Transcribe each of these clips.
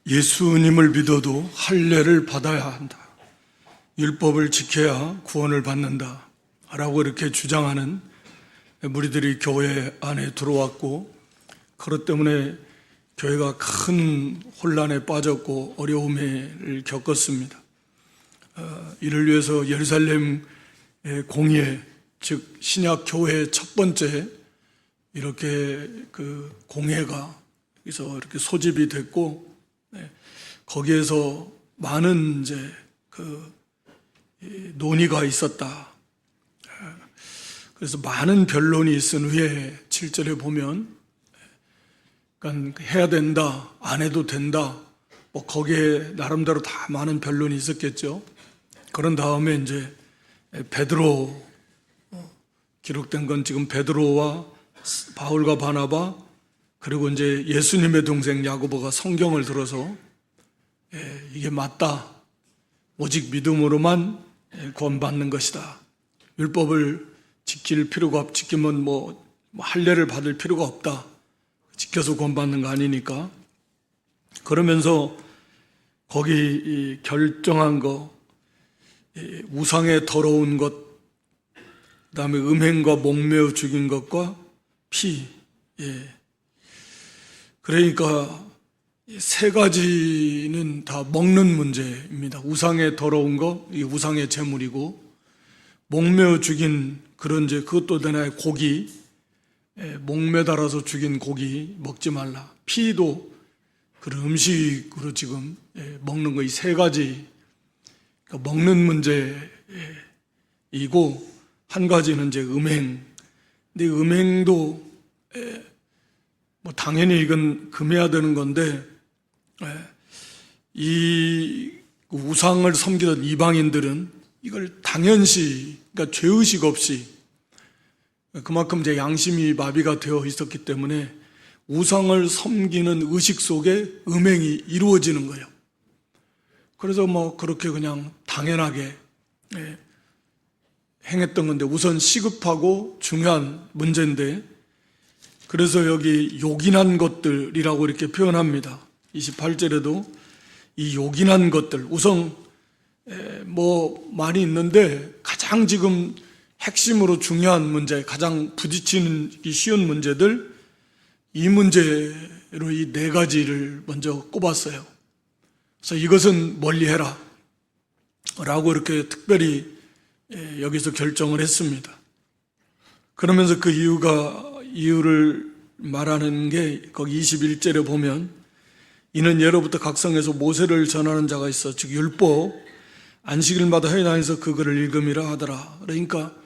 예수님을 믿어도 할례를 받아야 한다. 율법을 지켜야 구원을 받는다. 라고 이렇게 주장하는 무리들이 교회 안에 들어왔고, 그것 때문에 교회가 큰 혼란에 빠졌고 어려움을 겪었습니다. 이를 위해서 예루살렘 공예, 즉 신약 교회의 첫 번째 이렇게 그 공예가 여기서 이렇게 소집이 됐고, 거기에서 많은 이제 그 논의가 있었다. 그래서 많은 변론이 있은 후에 7절에 보면, 그러니까 해야 된다, 안 해도 된다, 뭐 거기에 나름대로 다 많은 변론이 있었겠죠. 그런 다음에 이제 베드로, 기록된 건 지금 베드로와 바울과 바나바, 그리고 이제 예수님의 동생 야고보가 성경을 들어서 이게 맞다, 오직 믿음으로만 구원받는 것이다, 율법을 지킬 필요가 없, 지키면 뭐 할례를 받을 필요가 없다, 지켜서 구원받는 거 아니니까. 그러면서 거기 결정한 거, 우상에 더러운 것, 그 다음에 음행과 목매어 죽인 것과 피, 그러니까 세 가지는 다 먹는 문제입니다. 우상에 더러운 거, 이 우상의 제물이고, 목매어 죽인 그런 이제 그것도 하나의 고기, 목매달아서 죽인 고기 먹지 말라. 피도 그런 음식으로 지금 먹는 거, 이 세 가지, 그러니까 먹는 문제이고, 한 가지는 이제 음행. 근데 음행도 뭐 당연히 이건 금해야 되는 건데, 이 우상을 섬기던 이방인들은 이걸 당연시, 그러니까 죄의식 없이, 그만큼 이제 양심이 마비가 되어 있었기 때문에 우상을 섬기는 의식 속에 음행이 이루어지는 거예요. 그래서 뭐 그렇게 그냥 당연하게 행했던 건데, 우선 시급하고 중요한 문제인데, 그래서 여기 요긴한 것들이라고 이렇게 표현합니다. 28절에도 이 요긴한 것들, 우선 뭐 많이 있는데 가장 지금 핵심으로 중요한 문제, 가장 부딪히는 쉬운 문제들, 이 문제로 이 네 가지를 먼저 꼽았어요. 그래서 이것은 멀리해라 라고 이렇게 특별히 여기서 결정을 했습니다. 그러면서 그 이유를 말하는 게 거기 21절에 보면, 이는 예로부터 각성에서 모세를 전하는 자가 있어, 즉 율법, 안식일마다 회당에서 그거를 읽음이라 하더라. 그러니까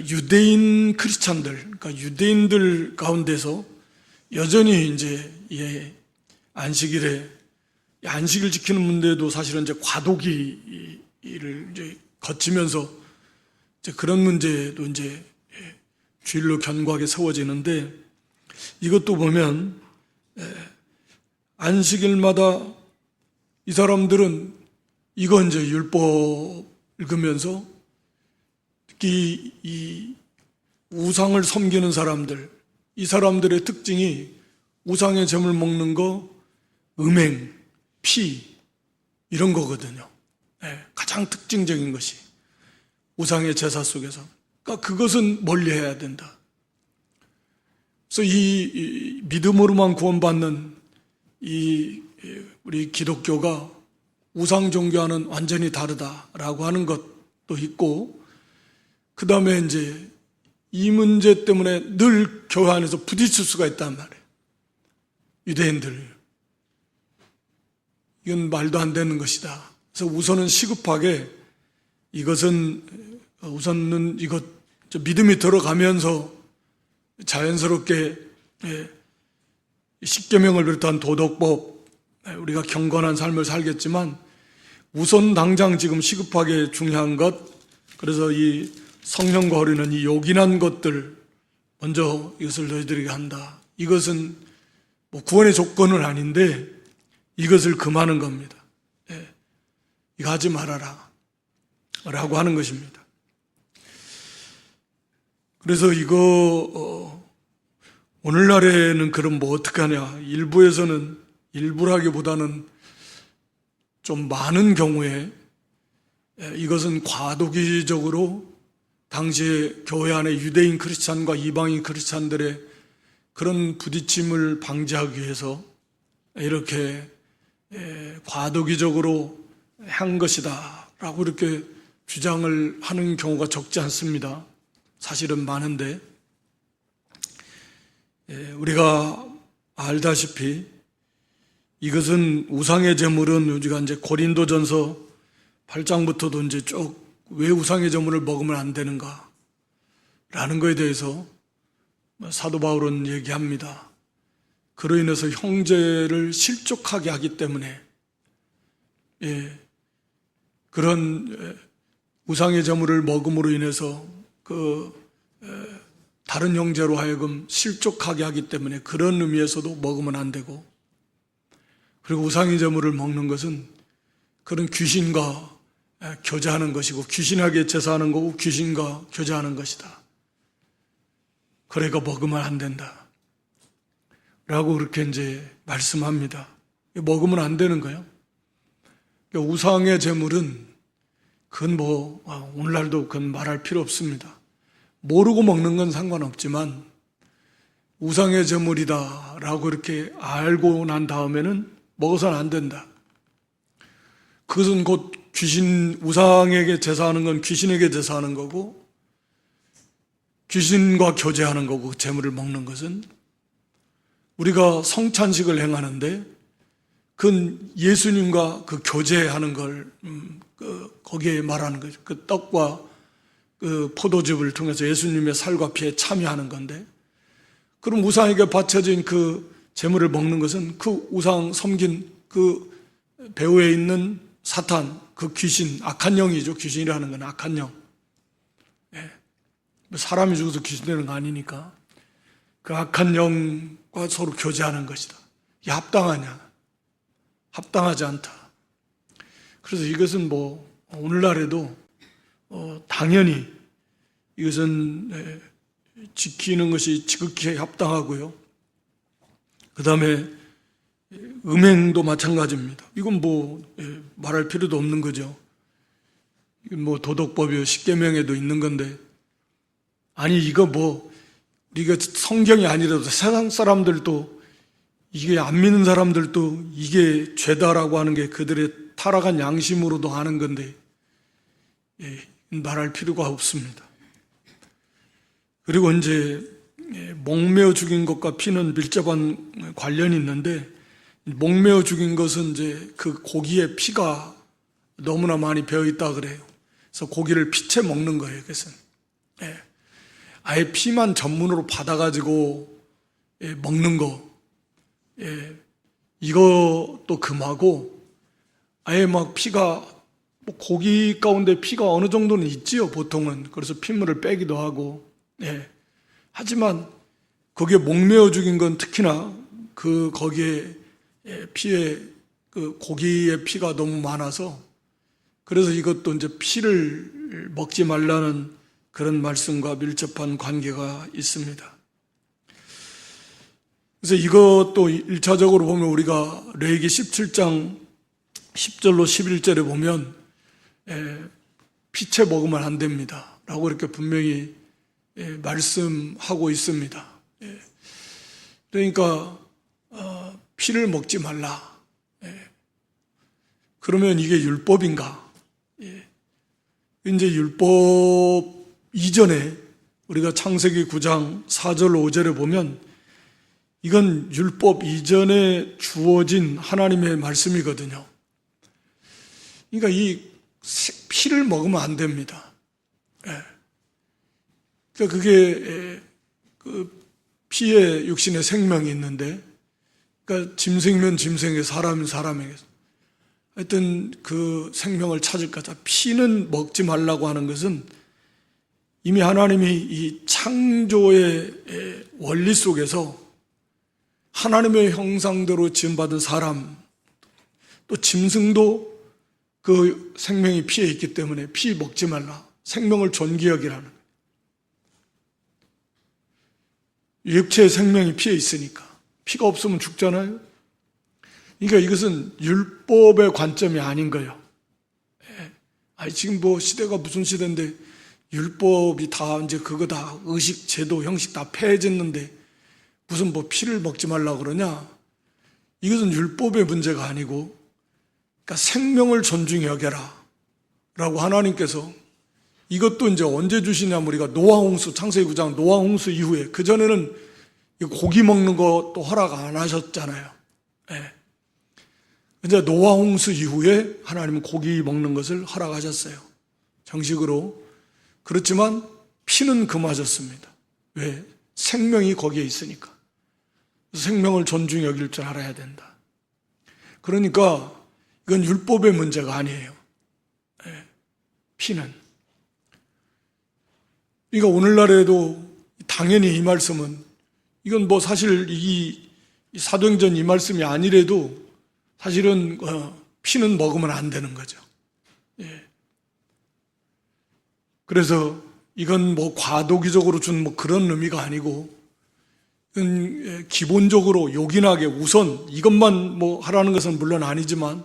유대인 크리스찬들, 그러니까 유대인들 가운데서 여전히 이제 안식일에, 안식일 지키는 문제도 사실은 이제 과도기를 이제 거치면서 이제 그런 문제도 이제 주일로 견고하게 세워지는데, 이것도 보면 안식일마다 이 사람들은 이거 이제 율법 읽으면서 특히 이 우상을 섬기는 사람들, 이 사람들의 특징이 우상의 제물 먹는 거, 음행, 피, 이런 거거든요. 가장 특징적인 것이 우상의 제사 속에서. 그러니까 그것은 멀리해야 된다. 그래서 이 믿음으로만 구원받는 이 우리 기독교가 우상 종교와는 완전히 다르다라고 하는 것도 있고, 그 다음에 이제 이 문제 때문에 늘 교회 안에서 부딪힐 수가 있단 말이에요. 유대인들, 이건 말도 안 되는 것이다. 그래서 우선은 시급하게 이것은 이것 믿음이 들어가면서 자연스럽게 십계명을 비롯한 도덕법, 우리가 경건한 삶을 살겠지만 우선 당장 지금 시급하게 중요한 것, 그래서 이 성령과 어리는 이 요긴한 것들 먼저 이것을 너희들에게 한다. 이것은 뭐 구원의 조건은 아닌데 이것을 금하는 겁니다. 이거 하지 말아라 라고 하는 것입니다. 그래서 이거 오늘날에는 그럼 뭐 어떡하냐, 일부에서는 일부라기보다는 좀 많은 경우에 이것은 과도기적으로 당시에 교회 안에 유대인 크리스찬과 이방인 크리스찬들의 그런 부딪힘을 방지하기 위해서 이렇게 과도기적으로 한 것이다 라고 이렇게 주장을 하는 경우가 적지 않습니다. 사실은 많은데, 우리가 알다시피 이것은 우상의 제물은 우리가 이제 고린도전서 8장부터도 이제 쭉 왜 우상의 제물을 먹으면 안 되는가 라는 것에 대해서 사도 바울은 얘기합니다. 그로 인해서 형제를 실족하게 하기 때문에 그런 우상의 제물을 먹음으로 인해서 다른 형제로 하여금 실족하게 하기 때문에 그런 의미에서도 먹으면 안 되고, 그리고 우상의 제물을 먹는 것은 그런 귀신과 교제하는 것이고 귀신에게 제사하는 거고 귀신과 교제하는 것이다. 그래가 먹으면 안 된다 라고 그렇게 이제 말씀합니다. 먹으면 안 되는 거예요. 우상의 제물은 그건 오늘날도 그건 말할 필요 없습니다. 모르고 먹는 건 상관없지만 우상의 제물이다 라고 이렇게 알고 난 다음에는 먹어서는 안 된다. 그것은 곧 우상에게 제사하는 건 귀신에게 제사하는 거고, 귀신과 교제하는 거고, 제물을 먹는 것은 우리가 성찬식을 행하는데 그건 예수님과 그 교제하는 걸 거기에 말하는 거죠. 그 떡과 그 포도즙을 통해서 예수님의 살과 피에 참여하는 건데, 그럼 우상에게 바쳐진 그 제물을 먹는 것은 그 우상 섬긴 그 배후에 있는 사탄, 그 귀신, 악한 영이죠. 귀신이라는 건 악한 영. 사람이 죽어서 귀신 되는 거 아니니까 그 악한 영과 서로 교제하는 것이다. 이게 합당하냐? 합당하지 않다. 그래서 이것은 오늘날에도 당연히 이것은 지키는 것이 지극히 합당하고요. 그 다음에 음행도 마찬가지입니다. 이건 말할 필요도 없는 거죠. 이건 도덕법이요, 십계명에도 있는 건데, 아니 이거 우리가 성경이 아니라도 세상 사람들도, 이게 안 믿는 사람들도 이게 죄다라고 하는 게 그들의 타락한 양심으로도 아는 건데 말할 필요가 없습니다. 그리고 이제 목매어 죽인 것과 피는 밀접한 관련이 있는데, 목매어 죽인 것은 이제 그 고기에 피가 너무나 많이 배어 있다 그래요. 그래서 고기를 피채 먹는 거예요. 그것은 아예 피만 전문으로 받아가지고 먹는 거, 이것도 금하고, 아예 피가 고기 가운데 피가 어느 정도는 있지요, 보통은. 그래서 핏물을 빼기도 하고. 하지만 거기에 목매어 죽인 건 특히나 거기에 피에 고기의 피가 너무 많아서, 그래서 이것도 이제 피를 먹지 말라는 그런 말씀과 밀접한 관계가 있습니다. 그래서 이것도 1차적으로 보면 우리가 레위기 17장 10절로 11절에 보면 피채 먹으면 안 됩니다 라고 이렇게 분명히 말씀하고 있습니다. 그러니까 피를 먹지 말라. 그러면 이게 율법인가? 이제 율법 이전에 우리가 창세기 9장 4절 5절에 보면 이건 율법 이전에 주어진 하나님의 말씀이거든요. 그러니까 이 피를 먹으면 안 됩니다. 그러니까 그게 그 피에 육신의 생명이 있는데, 그러니까 짐승이면 짐승에게, 사람이면 사람에게 하여튼 그 생명을 찾을 거다. 피는 먹지 말라고 하는 것은 이미 하나님이 이 창조의 원리 속에서 하나님의 형상대로 지음받은 사람, 또 짐승도 그 생명이 피에 있기 때문에 피 먹지 말라. 생명을 존귀 여기라는 거예요. 육체의 생명이 피에 있으니까. 피가 없으면 죽잖아요. 그러니까 이것은 율법의 관점이 아닌 거예요. 아니, 지금 뭐 시대가 무슨 시대인데 율법이 다 이제 그거 다 의식, 제도, 형식 다 폐해졌는데 무슨 뭐 피를 먹지 말라 그러냐? 이것은 율법의 문제가 아니고, 그러니까 생명을 존중히 여겨라 라고 하나님께서, 이것도 이제 언제 주시냐면 우리가 노아홍수, 창세기 9장 노아홍수 이후에, 그전에는 고기 먹는 것도 허락 안 하셨잖아요. 예. 이제 노아홍수 이후에 하나님은 고기 먹는 것을 허락하셨어요. 정식으로. 그렇지만 피는 금하셨습니다. 왜? 생명이 거기에 있으니까. 생명을 존중히 여길 줄 알아야 된다. 그러니까 이건 율법의 문제가 아니에요. 예. 피는. 그러니까 오늘날에도 당연히 이 말씀은, 이건 뭐 사실 이 사도행전 이 말씀이 아니래도 사실은 피는 먹으면 안 되는 거죠. 예. 그래서 이건 뭐 과도기적으로 준 뭐 그런 의미가 아니고, 기본적으로 요긴하게 우선 이것만 뭐 하라는 것은 물론 아니지만,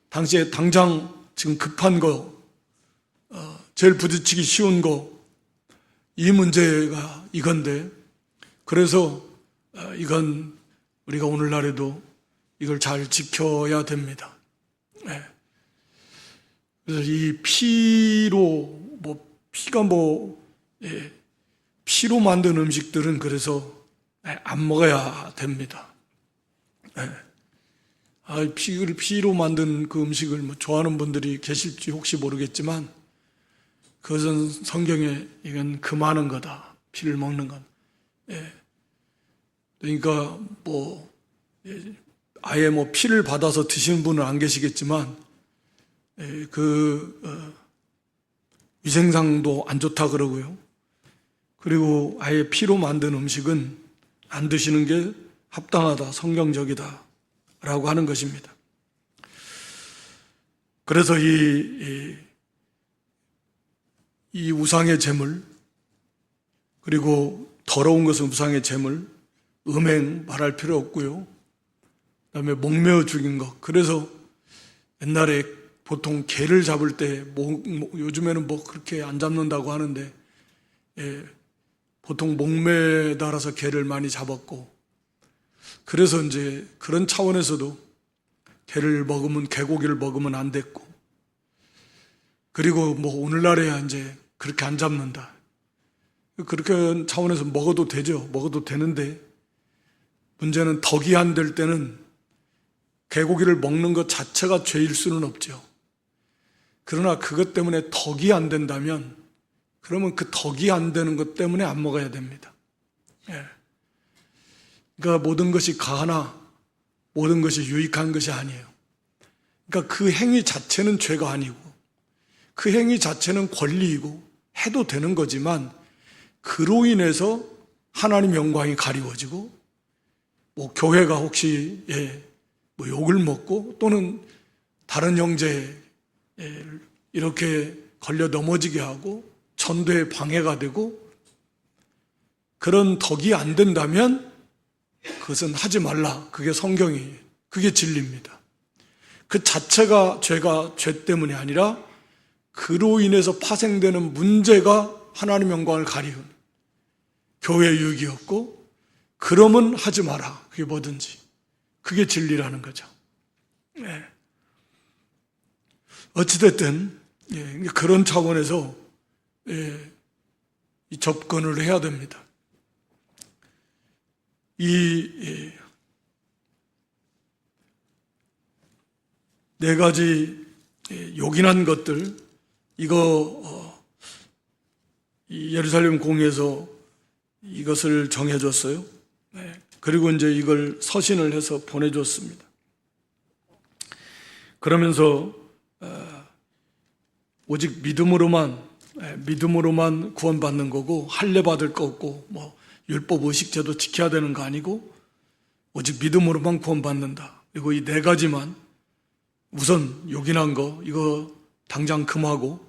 당시에 당장 지금 급한 거, 제일 부딪히기 쉬운 거, 이 문제가 이건데, 그래서 이건 우리가 오늘날에도 이걸 잘 지켜야 됩니다. 네. 그래서 이 피로, 피가 피로 만든 음식들은 그래서 안 먹어야 됩니다. 네. 피로 만든 그 음식을 좋아하는 분들이 계실지 혹시 모르겠지만, 그것은 성경에 이건 금하는 거다. 피를 먹는 건. 예. 그러니까 아예 피를 받아서 드시는 분은 안 계시겠지만, 위생상도 안 좋다 그러고요. 그리고 아예 피로 만든 음식은 안 드시는 게 합당하다, 성경적이다 라고 하는 것입니다. 그래서 이 우상의 제물, 그리고 더러운 것은 우상의 제물, 음행 말할 필요 없고요. 그다음에 목매어 죽인 것. 그래서 옛날에 보통 개를 잡을 때 요즘에는 그렇게 안 잡는다고 하는데, 보통 목매에 달아서 개를 많이 잡았고, 그래서 이제 그런 차원에서도 개고기를 먹으면 안 됐고, 그리고 오늘날에야 이제 그렇게 안 잡는다. 그렇게 차원에서 먹어도 되죠. 먹어도 되는데, 문제는 덕이 안 될 때는 개고기를 먹는 것 자체가 죄일 수는 없죠. 그러나 그것 때문에 덕이 안 된다면, 그러면 그 덕이 안 되는 것 때문에 안 먹어야 됩니다. 예. 그러니까 모든 것이 가하나 모든 것이 유익한 것이 아니에요. 그러니까 그 행위 자체는 죄가 아니고, 그 행위 자체는 권리이고 해도 되는 거지만, 그로 인해서 하나님 영광이 가리워지고, 교회가 혹시 욕을 먹고 또는 다른 형제 이렇게 걸려 넘어지게 하고 전도에 방해가 되고, 그런 덕이 안 된다면 그것은 하지 말라. 그게 성경이, 그게 진리입니다. 그 자체가 죄 때문이 아니라 그로 인해서 파생되는 문제가 하나님 영광을 가리운 교회의 유익이었고, 그러면 하지 마라. 그게 뭐든지. 그게 진리라는 거죠. 네. 어찌됐든 그런 차원에서 이 접근을 해야 됩니다. 네 가지 요긴한 것들, 이거 이 예루살렘 공회에서 이것을 정해줬어요. 네. 그리고 이제 이걸 서신을 해서 보내줬습니다. 그러면서 오직 믿음으로만 구원받는 거고, 할례 받을 거 없고, 율법 의식제도 지켜야 되는 거 아니고, 오직 믿음으로만 구원받는다. 그리고 이 네 가지만 우선 요긴한 거, 이거 당장 금하고,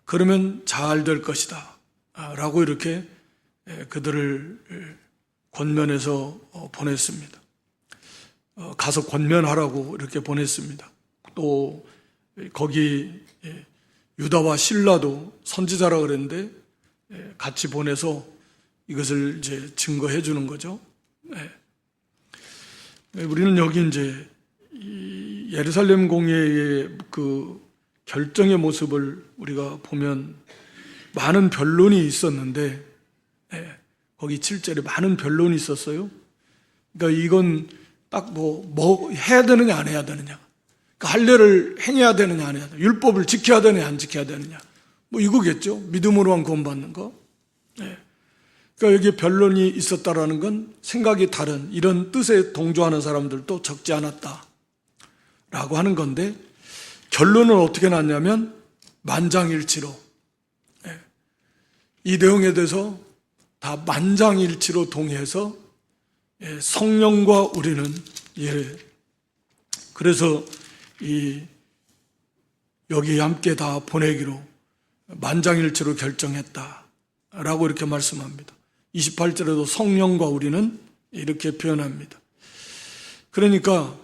그러면 잘 될 것이다 라고 이렇게 그들을 권면해서 보냈습니다. 가서 권면하라고 이렇게 보냈습니다. 또 거기 유다와 실라도 선지자라 그랬는데 같이 보내서 이것을 이제 증거해 주는 거죠. 우리는 여기 이제 이 예루살렘 공회의 그 결정의 모습을 우리가 보면 많은 변론이 있었는데, 거기 7절에 많은 변론이 있었어요. 그러니까 이건 딱 뭐 해야 되느냐 안 해야 되느냐, 그러니까 할례를 행해야 되느냐 안 해야 되느냐, 율법을 지켜야 되느냐 안 지켜야 되느냐, 뭐 이거겠죠. 믿음으로만 구원받는 거. 그러니까 여기 변론이 있었다라는 건 생각이 다른 이런 뜻에 동조하는 사람들도 적지 않았다라고 하는 건데, 결론은 어떻게 났냐면 만장일치로, 이 내용에 대해서 다 만장일치로 동의해서 성령과 우리는 그래서 여기 함께 다 보내기로 만장일치로 결정했다라고 이렇게 말씀합니다. 28절에도 성령과 우리는 이렇게 표현합니다. 그러니까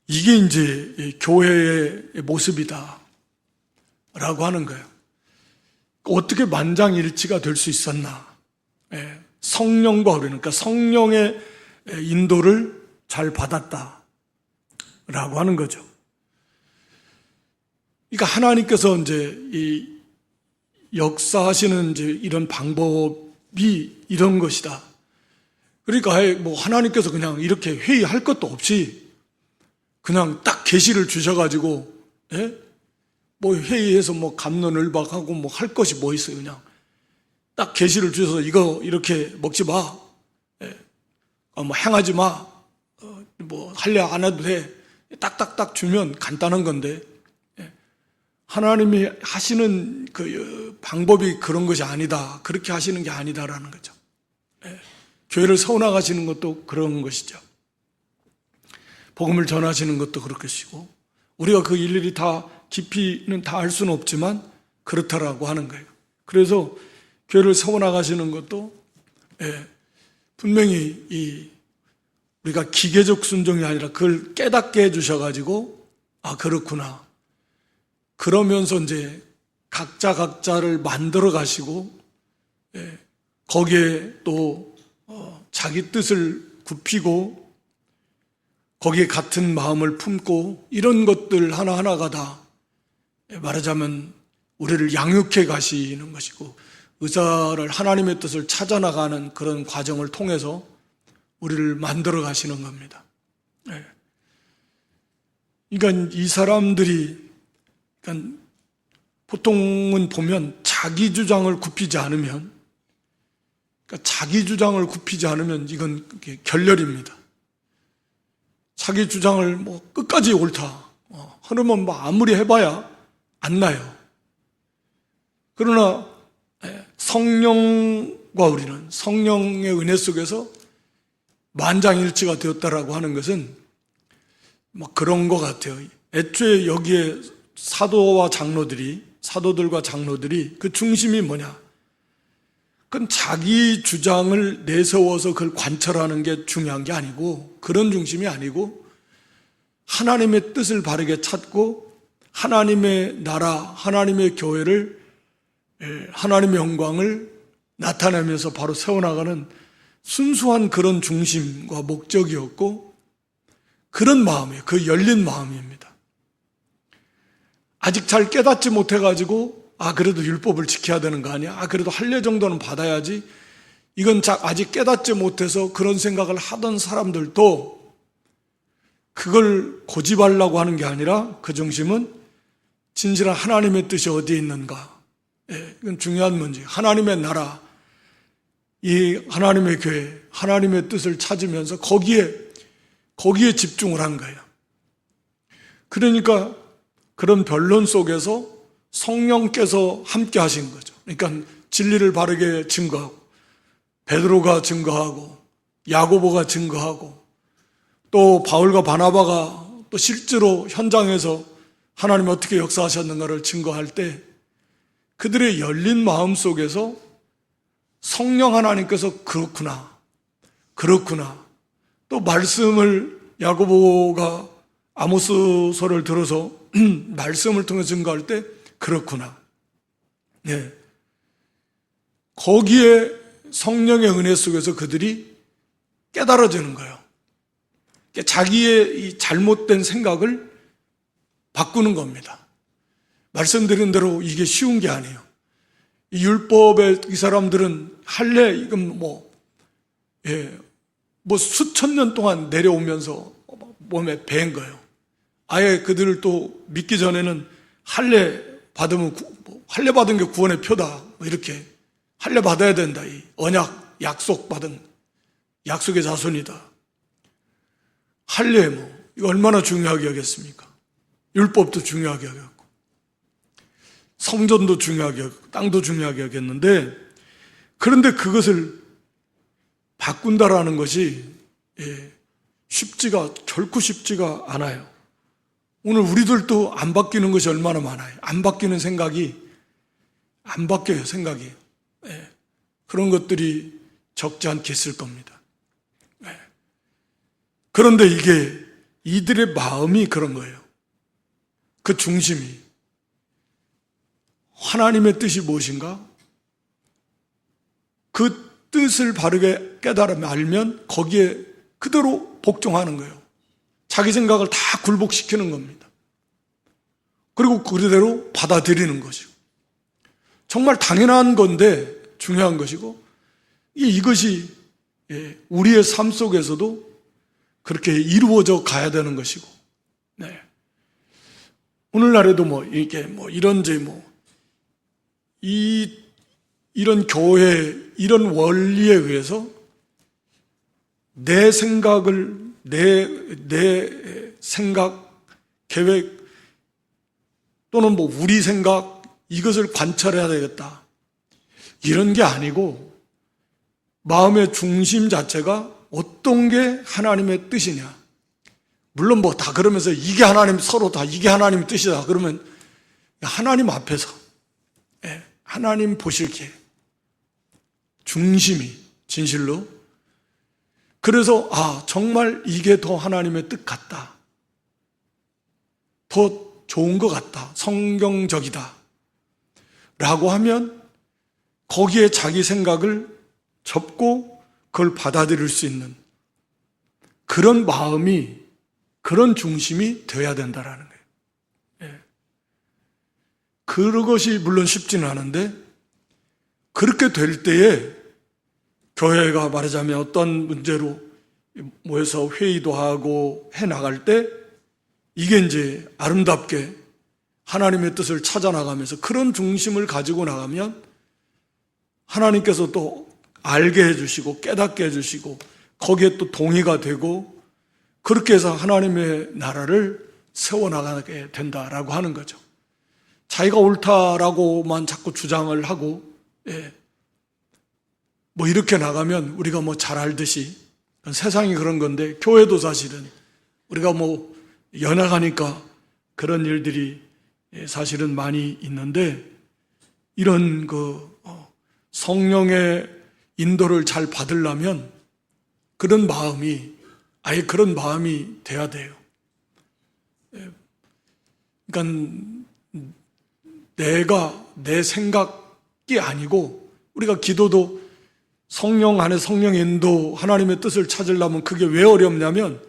이게 이제 교회의 모습이다 라고 하는 거예요. 어떻게 만장일치가 될 수 있었나? 성령과 우리는, 그러니까 성령의 인도를 잘 받았다 라고 하는 거죠. 그러니까 하나님께서 이제 이 역사하시는 이제 이런 방법이 이런 것이다. 그러니까 뭐 하나님께서 그냥 이렇게 회의할 것도 없이 그냥 딱 계시를 주셔가지고, 뭐 회의해서 뭐 갑론을박하고 뭐 할 것이 뭐 있어요. 그냥 딱 계시를 주셔서 이거 이렇게 먹지 마, 뭐 행하지 마, 뭐 할래 안 해도 돼, 딱딱딱 주면 간단한 건데, 하나님이 하시는 그 방법이 그런 것이 아니다, 그렇게 하시는 게 아니다라는 거죠. 교회를 세워나가시는 것도 그런 것이죠. 복음을 전하시는 것도 그럴 것이고, 우리가 그 일일이 다 깊이는 다 알 수는 없지만 그렇다라고 하는 거예요. 그래서 교회를 세워나가시는 것도 분명히 우리가 기계적 순종이 아니라 그걸 깨닫게 해주셔가지고, 아 그렇구나, 그러면서 이제 각자를 만들어 가시고, 거기에 또 자기 뜻을 굽히고 거기에 같은 마음을 품고, 이런 것들 하나하나가 다 말하자면 우리를 양육해 가시는 것이고, 의사를 하나님의 뜻을 찾아나가는 그런 과정을 통해서 우리를 만들어 가시는 겁니다. 그러니까 이 사람들이, 그러니까 보통은 보면 자기 주장을 굽히지 않으면, 이건 결렬입니다. 자기 주장을 뭐 끝까지 옳다 하려면 뭐 아무리 해봐야 안 나요. 그러나 성령과 우리는 성령의 은혜 속에서 만장일치가 되었다라고 하는 것은 뭐 그런 것 같아요. 애초에 여기에 사도들과 장로들이 그 중심이 뭐냐? 그건 자기 주장을 내세워서 그걸 관철하는 게 중요한 게 아니고, 그런 중심이 아니고, 하나님의 뜻을 바르게 찾고 하나님의 나라, 하나님의 교회를, 하나님의 영광을 나타내면서 바로 세워나가는 순수한 그런 중심과 목적이었고, 그런 마음이에요. 그 열린 마음입니다. 아직 잘 깨닫지 못해가지고, 그래도 율법을 지켜야 되는 거 아니야? 그래도 할례 정도는 받아야지. 이건 아직 깨닫지 못해서 그런 생각을 하던 사람들도 그걸 고집하려고 하는 게 아니라, 그 중심은 진실한 하나님의 뜻이 어디에 있는가? 이건 중요한 문제. 하나님의 나라, 이 하나님의 교회, 하나님의 뜻을 찾으면서 거기에 집중을 한 거예요. 그러니까 그런 변론 속에서 성령께서 함께 하신 거죠. 그러니까 진리를 바르게 증거하고, 베드로가 증거하고, 야고보가 증거하고, 또 바울과 바나바가 또 실제로 현장에서 하나님이 어떻게 역사하셨는가를 증거할 때, 그들의 열린 마음 속에서 성령 하나님께서 그렇구나, 또 말씀을 야고보가 아모스서를 들어서 말씀을 통해 증거할 때 그렇구나. 네. 거기에 성령의 은혜 속에서 그들이 깨달아지는 거예요. 자기의 이 잘못된 생각을 바꾸는 겁니다. 말씀드린 대로 이게 쉬운 게 아니에요. 이 율법의 이 사람들은 할례 이건 뭐 수천 년 동안 내려오면서 몸에 배인 거예요. 아예 그들을 또 믿기 전에는 할례 받으면 할례 받은 게 구원의 표다. 뭐 이렇게 할례 받아야 된다. 이 언약 약속 받은 약속의 자손이다. 할례 이거 얼마나 중요하게 여겼습니까? 율법도 중요하게 여겼고 성전도 중요하게 여겼고 땅도 중요하게 여겼는데, 그런데 그것을 바꾼다라는 것이 결코 쉽지가 않아요. 오늘 우리들도 안 바뀌는 것이 얼마나 많아요. 안 바뀌는 생각이 안 바뀌어요. 생각이. 그런 것들이 적지 않게 있을 겁니다. 그런데 이게 이들의 마음이 그런 거예요. 그 중심이 하나님의 뜻이 무엇인가? 그 뜻을 바르게 깨달으면 알면 거기에 그대로 복종하는 거예요. 자기 생각을 다 굴복시키는 겁니다. 그리고 그대로 받아들이는 것이고, 정말 당연한 건데 중요한 것이고, 이것이 우리의 삶 속에서도 그렇게 이루어져 가야 되는 것이고, 오늘날에도 이런 교회, 이런 원리에 의해서 내 생각을, 내 생각, 계획, 또는 우리 생각, 이것을 관찰해야 되겠다. 이런 게 아니고, 마음의 중심 자체가 어떤 게 하나님의 뜻이냐. 물론 다 그러면서 이게 서로 다 이게 하나님의 뜻이다. 그러면 하나님 앞에서, 하나님 보실게. 중심이, 진실로. 그래서, 정말 이게 더 하나님의 뜻 같다. 더 좋은 것 같다. 성경적이다. 라고 하면 거기에 자기 생각을 접고 그걸 받아들일 수 있는 그런 마음이, 그런 중심이 되어야 된다라는 거예요. 그것이 물론 쉽지는 않은데, 그렇게 될 때에 교회가 말하자면 어떤 문제로 모여서 회의도 하고 해 나갈 때 이게 이제 아름답게 하나님의 뜻을 찾아 나가면서 그런 중심을 가지고 나가면 하나님께서 또 알게 해주시고 깨닫게 해주시고 거기에 또 동의가 되고, 그렇게 해서 하나님의 나라를 세워나가게 된다라고 하는 거죠. 자기가 옳다라고만 자꾸 주장을 하고 이렇게 나가면 우리가 잘 알듯이 세상이 그런 건데, 교회도 사실은 우리가 연약하니까 그런 일들이 사실은 많이 있는데, 이런 성령의 인도를 잘 받으려면 그런 마음이, 아예 그런 마음이 돼야 돼요. 그러니까 내 생각이 아니고, 우리가 기도도 성령 안에 성령의 인도, 하나님의 뜻을 찾으려면 그게 왜 어렵냐면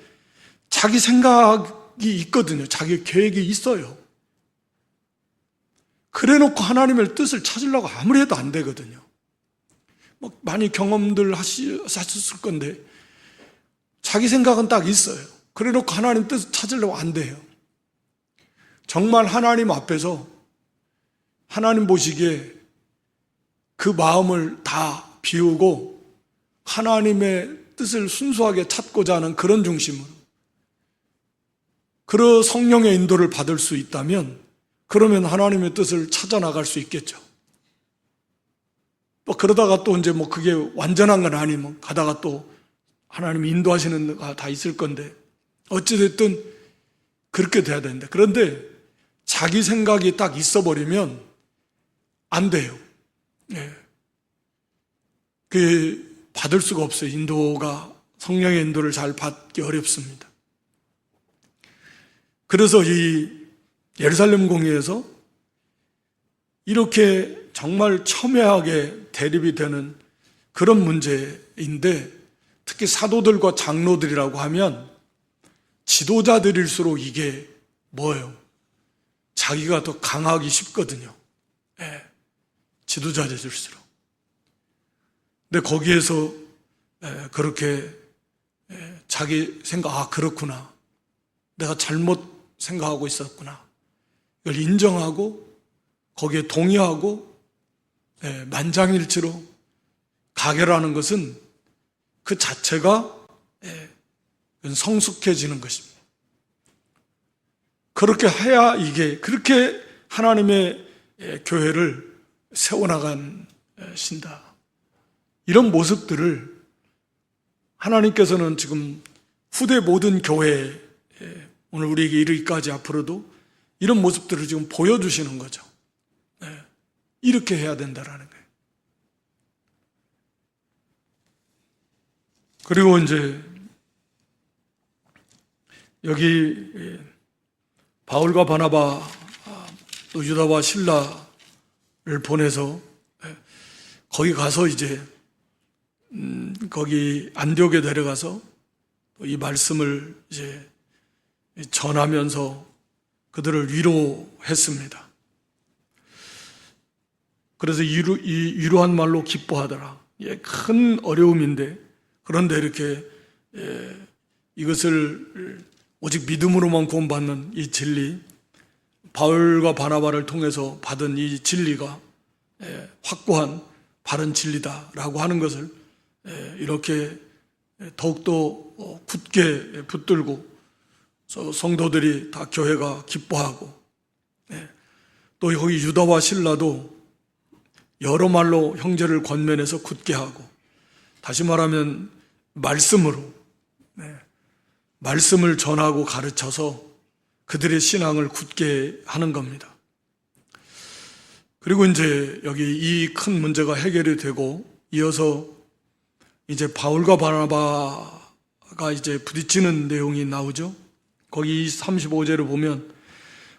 자기 생각이 있거든요. 자기 계획이 있어요. 그래 놓고 하나님의 뜻을 찾으려고 아무리 해도 안 되거든요. 많이 경험들 하셨을 건데, 자기 생각은 딱 있어요. 그래 놓고 하나님 뜻을 찾으려고 안 돼요. 정말 하나님 앞에서 하나님 보시기에 그 마음을 다 비우고 하나님의 뜻을 순수하게 찾고자 하는 그런 중심으로, 그런 성령의 인도를 받을 수 있다면, 그러면 하나님의 뜻을 찾아 나갈 수 있겠죠. 그러다가 또 이제 그게 완전한 건 아니면 가다가 또 하나님이 인도하시는 거 다 있을 건데, 어찌됐든 그렇게 돼야 되는데, 그런데 자기 생각이 딱 있어버리면 안 돼요. 받을 수가 없어요. 인도가 성령의 인도를 잘 받기 어렵습니다. 그래서 이 예루살렘 공의에서 이렇게 정말 첨예하게 대립이 되는 그런 문제인데, 특히 사도들과 장로들이라고 하면 지도자들일수록 이게 뭐예요? 자기가 더 강하기 쉽거든요. 예, 지도자들일수록. 근데 거기에서 그렇게 자기 생각, 그렇구나, 내가 잘못 생각하고 있었구나, 이걸 인정하고 거기에 동의하고 만장일치로 가결하는 것은 그 자체가 성숙해지는 것입니다. 그렇게 해야 이게, 그렇게 하나님의 교회를 세워나간 신다. 이런 모습들을 하나님께서는 지금 후대 모든 교회에, 오늘 우리에게 이르기까지 앞으로도 이런 모습들을 지금 보여주시는 거죠. 이렇게 해야 된다라는 거예요. 그리고 이제 여기 바울과 바나바, 또 유다와 실라를 보내서 거기 가서 이제 거기 안디옥에 내려가서 이 말씀을 이제 전하면서 그들을 위로했습니다. 그래서 이 위로한 말로 기뻐하더라. 큰 어려움인데, 그런데 이렇게 이것을 오직 믿음으로만 구원받는 이 진리, 바울과 바나바를 통해서 받은 이 진리가 확고한 바른 진리다라고 하는 것을 이렇게 더욱더 굳게 붙들고 성도들이 다 교회가 기뻐하고, 또 여기 유다와 실라도 여러 말로 형제를 권면해서 굳게 하고, 다시 말하면 말씀으로 말씀을 전하고 가르쳐서 그들의 신앙을 굳게 하는 겁니다. 그리고 이제 여기 이 큰 문제가 해결이 되고, 이어서 이제 바울과 바나바가 이제 부딪히는 내용이 나오죠. 거기 35절을 보면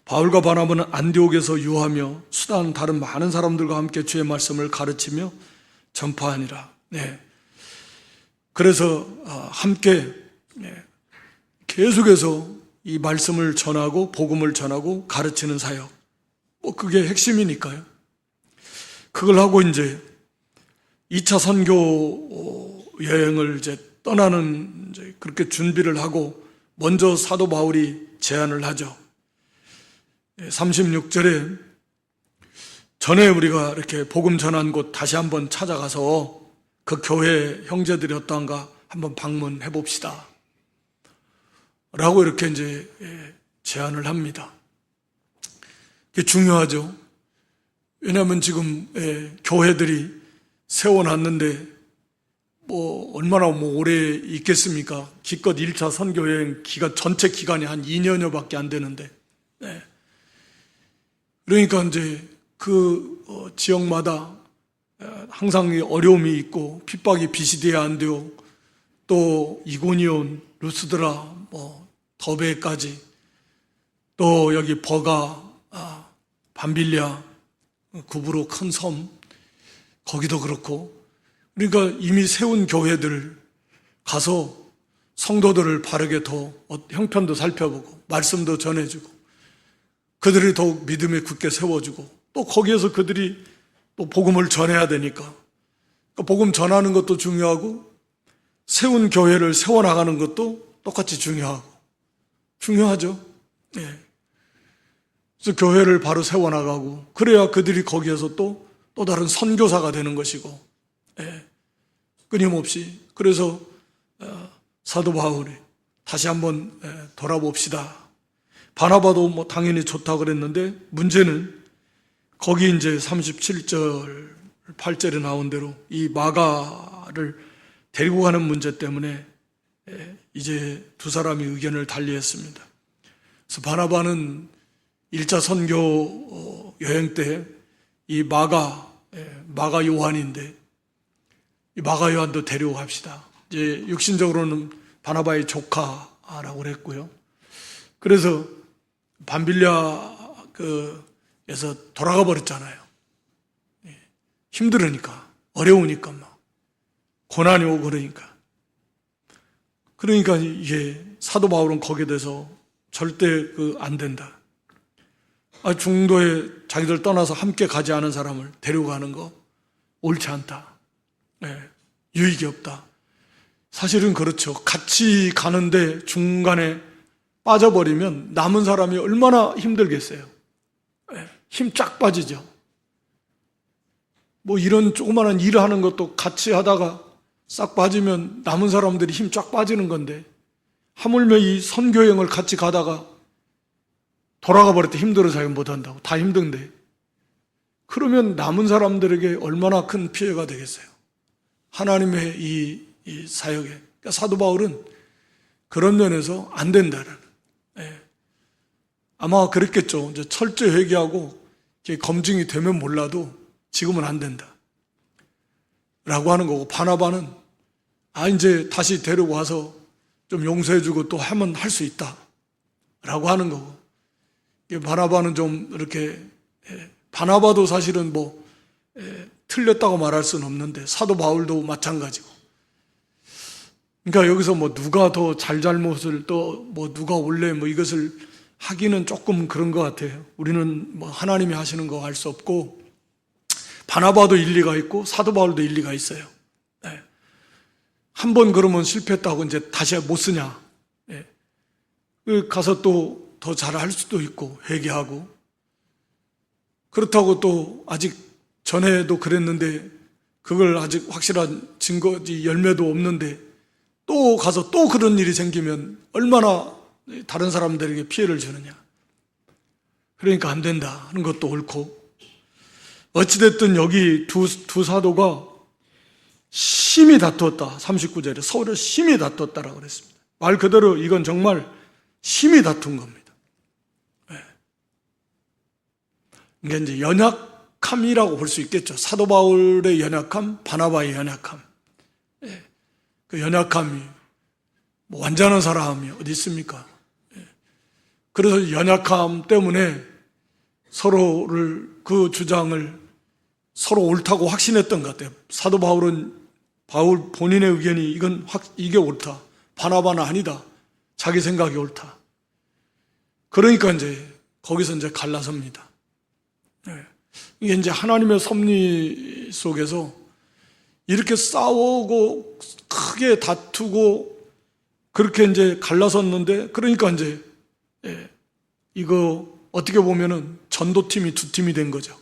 바울과 바나바는 안디옥에서 유하며 수단 다른 많은 사람들과 함께 주의 말씀을 가르치며 전파하니라. 그래서 함께 계속해서 이 말씀을 전하고 복음을 전하고 가르치는 사역, 그게 핵심이니까요. 그걸 하고 이제 2차 선교 여행을 이제 떠나는 이제 그렇게 준비를 하고, 먼저 사도 바울이 제안을 하죠. 36절에 전에 우리가 이렇게 복음 전한 곳 다시 한번 찾아가서 그 교회 형제들이 어떠한가 한번 방문해 봅시다 라고 이렇게 이제 제안을 합니다. 그게 중요하죠. 왜냐하면 지금 교회들이 세워놨는데 얼마나 오래 있겠습니까? 기껏 1차 선교여행 전체 기간이 한 2년여밖에 안 되는데. 그러니까 이제 그 지역마다 항상 어려움이 있고, 핍박이 비시디아 안디옥, 또 이고니온, 루스드라, 더베까지, 또 여기 버가, 밤빌리아, 구브로 큰 섬, 거기도 그렇고, 그러니까 이미 세운 교회들 가서 성도들을 바르게 더 형편도 살펴보고 말씀도 전해주고 그들이 더욱 믿음에 굳게 세워주고, 또 거기에서 그들이 또 복음을 전해야 되니까 그러니까 복음 전하는 것도 중요하고 세운 교회를 세워나가는 것도 똑같이 중요하죠. 그래서 교회를 바로 세워나가고, 그래야 그들이 거기에서 또 다른 선교사가 되는 것이고, 끊임없이. 그래서 사도 바울이 다시 한번 돌아봅시다. 바나바도 당연히 좋다고 그랬는데, 문제는 거기 이제 37절 8절에 나온 대로 이 마가를 데리고 가는 문제 때문에 이제 두 사람이 의견을 달리했습니다. 그래서 바나바는 1차 선교 여행 때 이 마가 요한인데, 이 마가 요한도 데리고 갑시다. 이제 육신적으로는 바나바의 조카라고 그랬고요. 그래서 밤빌리아에서 돌아가 버렸잖아요. 힘들으니까, 어려우니까 막 고난이 오고 그러니까 이게 사도 바울은 거기에 대해서 절대 안 된다. 중도에 자기들 떠나서 함께 가지 않은 사람을 데려가는 거 옳지 않다. 유익이 없다. 사실은 그렇죠. 같이 가는데 중간에 빠져버리면 남은 사람이 얼마나 힘들겠어요. 힘 쫙 빠지죠. 뭐 이런 조그마한 일을 하는 것도 같이 하다가 싹 빠지면 남은 사람들이 힘 쫙 빠지는 건데, 하물며 이 선교여행을 같이 가다가 돌아가 버릴 때 힘들어서 자기가 못한다고, 다 힘든데, 그러면 남은 사람들에게 얼마나 큰 피해가 되겠어요. 하나님의 이 사역에. 그러니까 사도 바울은 그런 면에서 안 된다는, 아마 그랬겠죠. 이제 철저히 회개하고 검증이 되면 몰라도 지금은 안 된다 라고 하는 거고, 바나바는 이제 다시 데리고 와서 좀 용서해주고 또 하면 할 수 있다 라고 하는 거고, 바나바는 좀 이렇게, 바나바도 사실은 틀렸다고 말할 수는 없는데 사도 바울도 마찬가지고. 그러니까 여기서 누가 더 잘못을 또 누가 원래 이것을 하기는 조금 그런 것 같아요. 우리는 하나님이 하시는 거 알 수 없고, 바나바도 일리가 있고 사도 바울도 일리가 있어요. 한 번 그러면 실패했다고 이제 다시 못 쓰냐? 가서 또 더 잘할 수도 있고 회개하고, 그렇다고 또 아직 전에도 그랬는데 그걸 아직 확실한 증거지 열매도 없는데 또 가서 또 그런 일이 생기면 얼마나 다른 사람들에게 피해를 주느냐. 그러니까 안 된다 하는 것도 옳고, 어찌됐든 여기 두 사도가 심히 다투었다. 39절에 서로 심히 다투었다라고 그랬습니다. 말 그대로 이건 정말 심히 다툰 겁니다. 이게 이제 연약함이라고 볼 수 있겠죠. 사도 바울의 연약함, 바나바의 연약함. 그 연약함이 완전한 사람이 어디 있습니까? 그래서 연약함 때문에 서로를, 그 주장을 서로 옳다고 확신했던 것 같아요. 사도 바울은 바울 본인의 의견이 이게 옳다. 바나바는 아니다. 자기 생각이 옳다. 그러니까 이제 거기서 이제 갈라섭니다. 이게 이제 하나님의 섭리 속에서 이렇게 싸우고 크게 다투고 그렇게 이제 갈라섰는데, 그러니까 이제 이거 어떻게 보면은 전도팀이 두 팀이 된 거죠.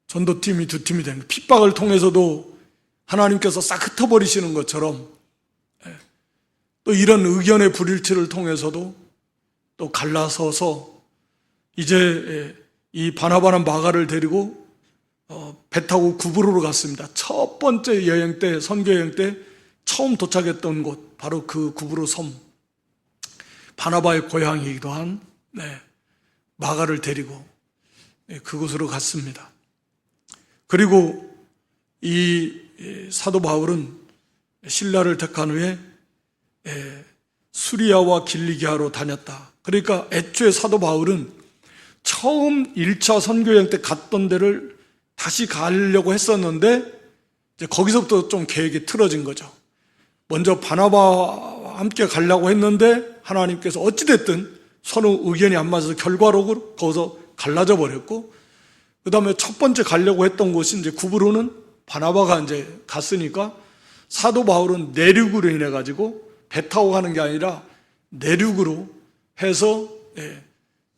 전도팀이 두 팀이 된 거예요. 핍박을 통해서도 하나님께서 싹 흩어버리시는 것처럼, 또 이런 의견의 불일치를 통해서도 또 갈라서서 이제 이 바나바는 마가를 데리고 배 타고 구브로로 갔습니다. 첫 번째 여행 때, 선교 여행 때 처음 도착했던 곳, 바로 그 구브로 섬, 바나바의 고향이기도 한 마가를 데리고 그곳으로 갔습니다. 그리고 이 사도 바울은 신라를 택한 후에 수리아와 길리기아로 다녔다. 그러니까 애초에 사도 바울은 처음 1차 선교여행 때 갔던 데를 다시 가려고 했었는데, 이제 거기서부터 좀 계획이 틀어진 거죠. 먼저 바나바와 함께 가려고 했는데 하나님께서 어찌됐든 서로 의견이 안 맞아서 결과적으로 거기서 갈라져 버렸고, 그 다음에 첫 번째 가려고 했던 곳이 이제 구브로는 바나바가 이제 갔으니까 사도 바울은 내륙으로 인해 가지고 배 타고 가는 게 아니라 내륙으로 해서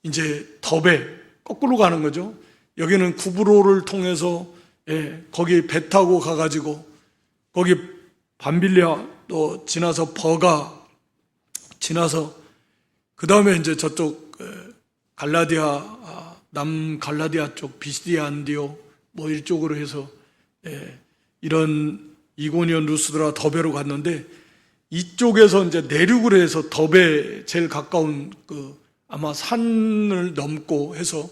이제 더베 거꾸로 가는 거죠. 여기는 구브로를 통해서 거기 배 타고 가가지고 거기 밤빌리아 또 지나서 버가 지나서 그 다음에 이제 저쪽 갈라디아 남갈라디아 쪽 비시디아 안디오 이쪽으로 해서 이런 이고니온 루스드라 더베로 갔는데, 이쪽에서 이제 내륙으로 해서 더베 제일 가까운 아마 산을 넘고 해서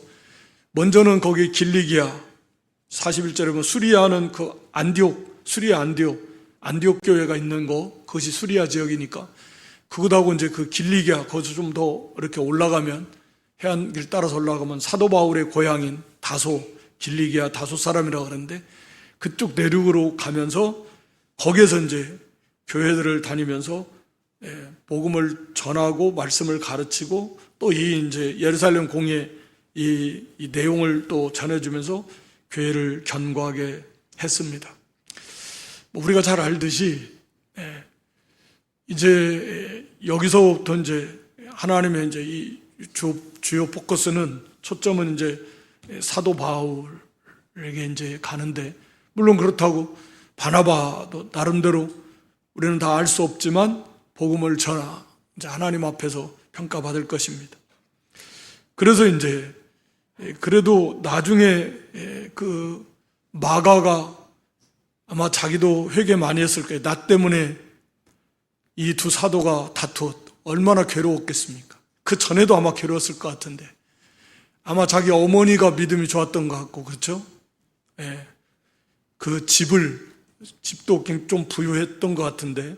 먼저는 거기 길리기아 41절에 보면 수리아는 수리아 안디옥 안디옥 교회가 있는 그것이 수리아 지역이니까 그것하고 이제 그 길리기아 거기서 좀 더 이렇게 올라가면 해안길 따라서 올라가면 사도 바울의 고향인 다소, 길리기아 다소 사람이라고 그러는데 그쪽 내륙으로 가면서 거기에서 이제 교회들을 다니면서 복음을 전하고 말씀을 가르치고 또 이 이제 예루살렘 공예 이 내용을 또 전해주면서 교회를 견고하게 했습니다. 우리가 잘 알듯이 이제 여기서부터 이제 하나님의 이제 이 주요 포커스는 초점은 이제 사도 바울에게 이제 가는데 물론 그렇다고 바나바도 나름대로 우리는 다 알 수 없지만 복음을 전하 이제 하나님 앞에서 평가받을 것입니다. 그래서 이제 그래도 나중에 그 마가가 아마 자기도 회개 많이 했을 거예요. 나 때문에 이 두 사도가 다투었 얼마나 괴로웠겠습니까? 그 전에도 아마 괴로웠을 것 같은데 아마 자기 어머니가 믿음이 좋았던 것 같고 그렇죠? 그 집도 좀 부유했던 것 같은데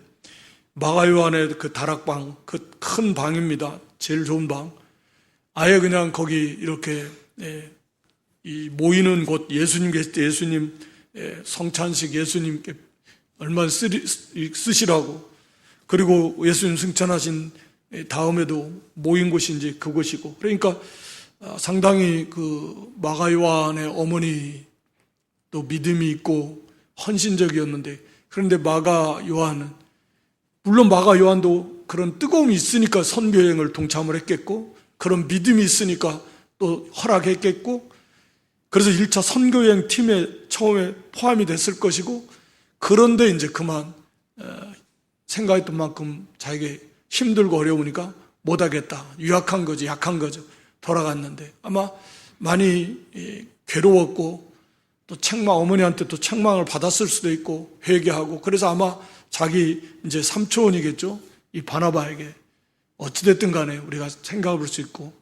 마가 요한의 그 다락방 그 큰 방입니다. 제일 좋은 방 아예 그냥 거기 이렇게 이 모이는 곳 예수님 계실 때 예수님 성찬식 예수님께 얼마나 쓰시라고 그리고 예수님 승천하신 다음에도 모인 곳이 이제 그곳이고 그러니까 상당히 그 마가 요한의 어머니도 믿음이 있고 헌신적이었는데 그런데 마가 요한은 물론 마가 요한도 그런 뜨거움이 있으니까 선교여행을 동참을 했겠고 그런 믿음이 있으니까 또 허락했겠고 그래서 1차 선교여행 팀에 처음에 포함이 됐을 것이고 그런데 이제 그만 생각했던 만큼 자기가 힘들고 어려우니까 못하겠다. 유약한 거죠. 약한 거죠. 돌아갔는데 아마 많이 괴로웠고 또 어머니한테 또 책망을 받았을 수도 있고 회개하고 그래서 아마 자기 이제 삼촌이겠죠. 이 바나바에게 어찌됐든 간에 우리가 생각해 볼 수 있고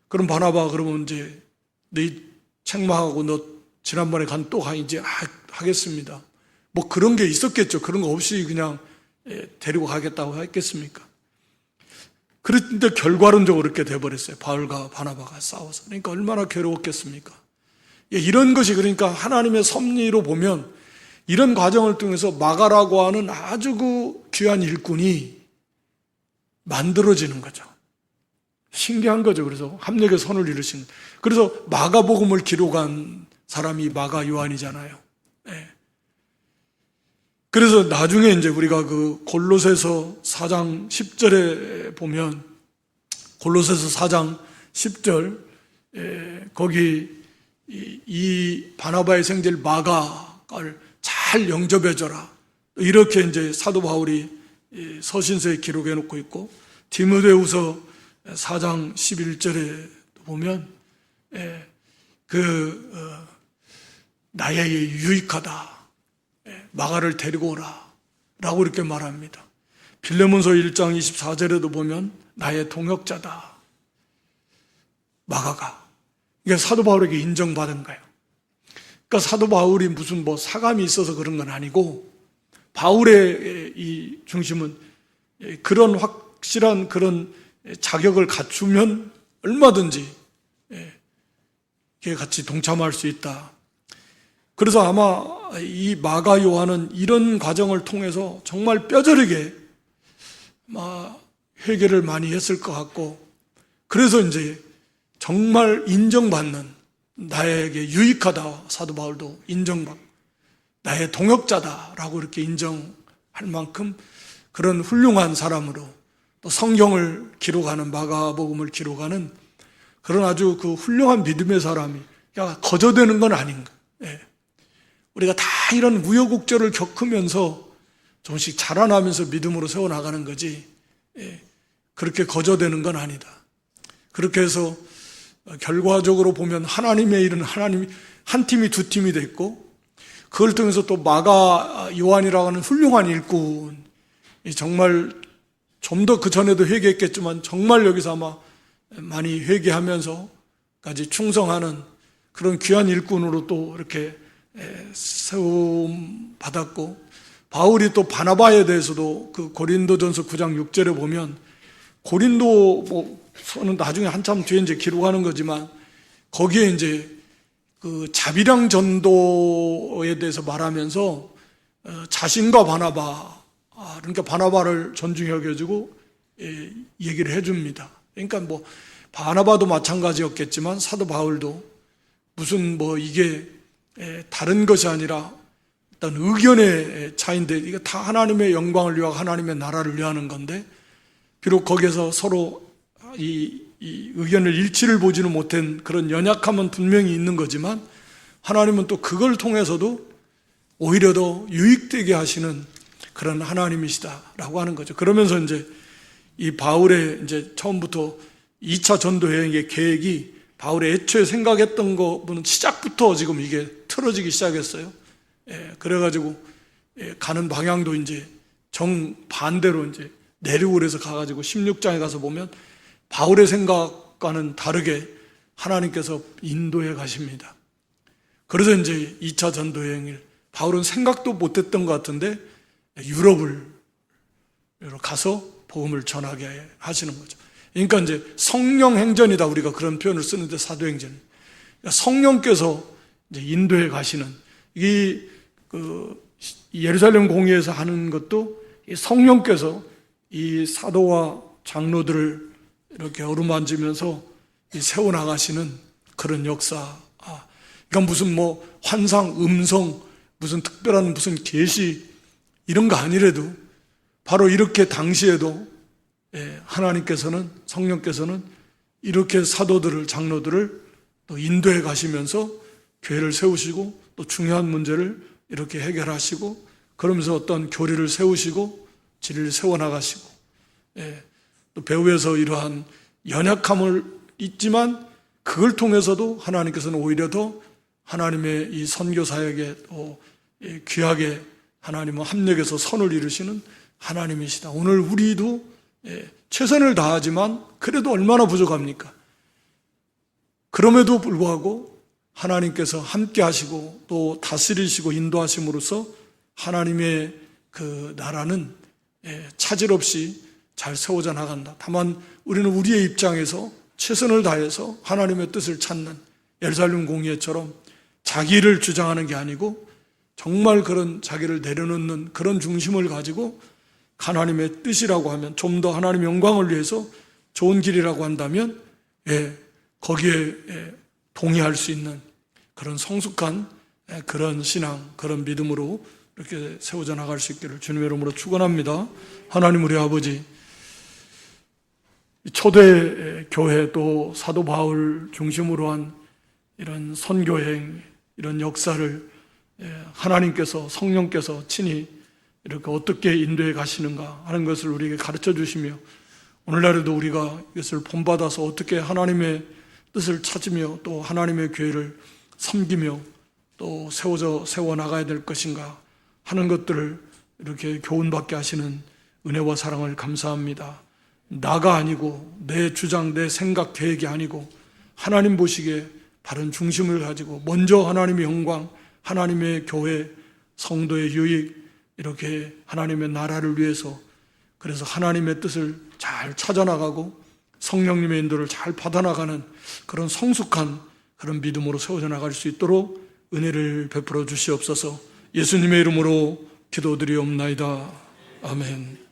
그럼 바나바 그러면 이제 네 책망하고 너 지난번에 또 이제 하겠습니다. 뭐 그런 게 있었겠죠. 그런 거 없이 그냥 데리고 가겠다고 했겠습니까? 그런데 결과론적으로 이렇게 돼버렸어요. 바울과 바나바가 싸워서. 그러니까 얼마나 괴로웠겠습니까? 이런 것이 그러니까 하나님의 섭리로 보면 이런 과정을 통해서 마가라고 하는 아주 그 귀한 일꾼이 만들어지는 거죠. 신기한 거죠. 그래서 합력의 선을 이루신. 그래서 마가복음을 기록한 사람이 마가 요한이잖아요. 그래서 나중에 이제 우리가 그 골로새서 4장 10절에 보면 골로새서 4장 10절 거기 이 바나바의 생질 마가를 잘 영접해줘라 이렇게 이제 사도 바울이 서신서에 기록해 놓고 있고 디모데후서 4장 11절에 보면 나에게 유익하다 마가를 데리고 오라 라고 이렇게 말합니다. 빌레몬서 1장 24절에도 보면 나의 동역자다 마가가 이게 사도 바울에게 인정받은 거예요. 그러니까 사도 바울이 무슨 뭐 사감이 있어서 그런 건 아니고 바울의 이 중심은 그런 확실한 그런 자격을 갖추면 얼마든지 같이 동참할 수 있다. 그래서 아마 이 마가 요한은 이런 과정을 통해서 정말 뼈저리게 회개를 많이 했을 것 같고 그래서 이제 정말 인정받는 나에게 유익하다 사도 바울도 인정받고 나의 동역자다라고 이렇게 인정할 만큼 그런 훌륭한 사람으로 또 성경을 기록하는 마가복음을 기록하는 그런 아주 그 훌륭한 믿음의 사람이 거저되는 건 아닌가. 우리가 다 이런 우여곡절을 겪으면서 조금씩 자라나면서 믿음으로 세워나가는 거지 그렇게 거저되는 건 아니다. 그렇게 해서 결과적으로 보면 하나님의 일은 하나님이 한 팀이 두 팀이 됐고 그걸 통해서 또 마가 요한이라고 하는 훌륭한 일꾼이 정말 좀 더 그 전에도 회개했겠지만 정말 여기서 아마 많이 회개하면서까지 충성하는 그런 귀한 일꾼으로 또 이렇게 세움 받았고 바울이 또 바나바에 대해서도 그 고린도전서 9장 6절에 보면, 고린도서는 나중에 한참 뒤에 이제 기록하는 거지만 거기에 이제 그 자비랑 전도에 대해서 말하면서 자신과 바나바, 그러니까 바나바를 존중히 여겨주고 얘기를 해줍니다. 그러니까 뭐 바나바도 마찬가지였겠지만 사도 바울도 무슨 뭐 이게 다른 것이 아니라 일단 의견의 차이인데, 이게 다 하나님의 영광을 위하고 하나님의 나라를 위하는 건데, 비록 거기에서 서로 이 의견을 일치를 보지는 못한 그런 연약함은 분명히 있는 거지만, 하나님은 또 그걸 통해서도 오히려 더 유익되게 하시는 그런 하나님이시다라고 하는 거죠. 그러면서 이제 이 바울의 이제 처음부터 2차 전도 여행의 계획이 바울의 애초에 생각했던 거는 시작부터 지금 이게 틀어지기 시작했어요. 그래가지고 가는 방향도 이제 정반대로 이제 내륙으로 해서 가가지고 16장에 가서 보면 바울의 생각과는 다르게 하나님께서 인도해 가십니다. 그래서 이제 2차 전도 여행을 바울은 생각도 못했던 것 같은데 유럽을 가서 복음을 전하게 하시는 거죠. 그러니까 이제 성령 행전이다, 우리가 그런 표현을 쓰는데, 사도행전. 그러니까 성령께서 이제 인도해 가시는, 이 예루살렘 공회에서 하는 것도 이 성령께서 이 사도와 장로들을 이렇게 어루만지면서 세워 나가시는 그런 역사. 그러니까 무슨 뭐 환상, 음성, 무슨 특별한 무슨 계시 이런 거 아니래도 바로 이렇게 당시에도 하나님께서는, 성령께서는 이렇게 사도들을, 장로들을 또 인도해 가시면서 교회를 세우시고 또 중요한 문제를 이렇게 해결하시고, 그러면서 어떤 교리를 세우시고 진리를 세워나가시고, 또 배후에서 이러한 연약함을 있지만 그걸 통해서도 하나님께서는 오히려 더 하나님의 이 선교 사역에 또 귀하게 하나님은 합력해서 선을 이루시는 하나님이시다. 오늘 우리도 최선을 다하지만 그래도 얼마나 부족합니까? 그럼에도 불구하고 하나님께서 함께 하시고 또 다스리시고 인도하심으로써 하나님의 그 나라는 차질 없이 잘 세워져 나간다. 다만 우리는 우리의 입장에서 최선을 다해서 하나님의 뜻을 찾는, 예루살렘 공회처럼 자기를 주장하는 게 아니고 정말 그런 자기를 내려놓는 그런 중심을 가지고 하나님의 뜻이라고 하면, 좀 더 하나님의 영광을 위해서 좋은 길이라고 한다면 거기에 동의할 수 있는 그런 성숙한 그런 신앙, 그런 믿음으로 이렇게 세워져 나갈 수 있기를 주님의 이름으로 축원합니다. 하나님 우리 아버지, 초대 교회 또 사도 바울 중심으로 한 이런 선교행, 이런 역사를 하나님께서, 성령께서 친히 이렇게 어떻게 인도해 가시는가 하는 것을 우리에게 가르쳐 주시며, 오늘날에도 우리가 이것을 본받아서 어떻게 하나님의 뜻을 찾으며 또 하나님의 교회를 섬기며 또 세워나가야 될 것인가 하는 것들을 이렇게 교훈받게 하시는 은혜와 사랑을 감사합니다. 나가 아니고 내 주장, 내 생각, 계획이 아니고 하나님 보시기에 바른 중심을 가지고 먼저 하나님의 영광, 하나님의 교회, 성도의 유익, 이렇게 하나님의 나라를 위해서, 그래서 하나님의 뜻을 잘 찾아나가고 성령님의 인도를 잘 받아나가는 그런 성숙한 그런 믿음으로 세워져 나갈 수 있도록 은혜를 베풀어 주시옵소서. 예수님의 이름으로 기도드리옵나이다. 아멘.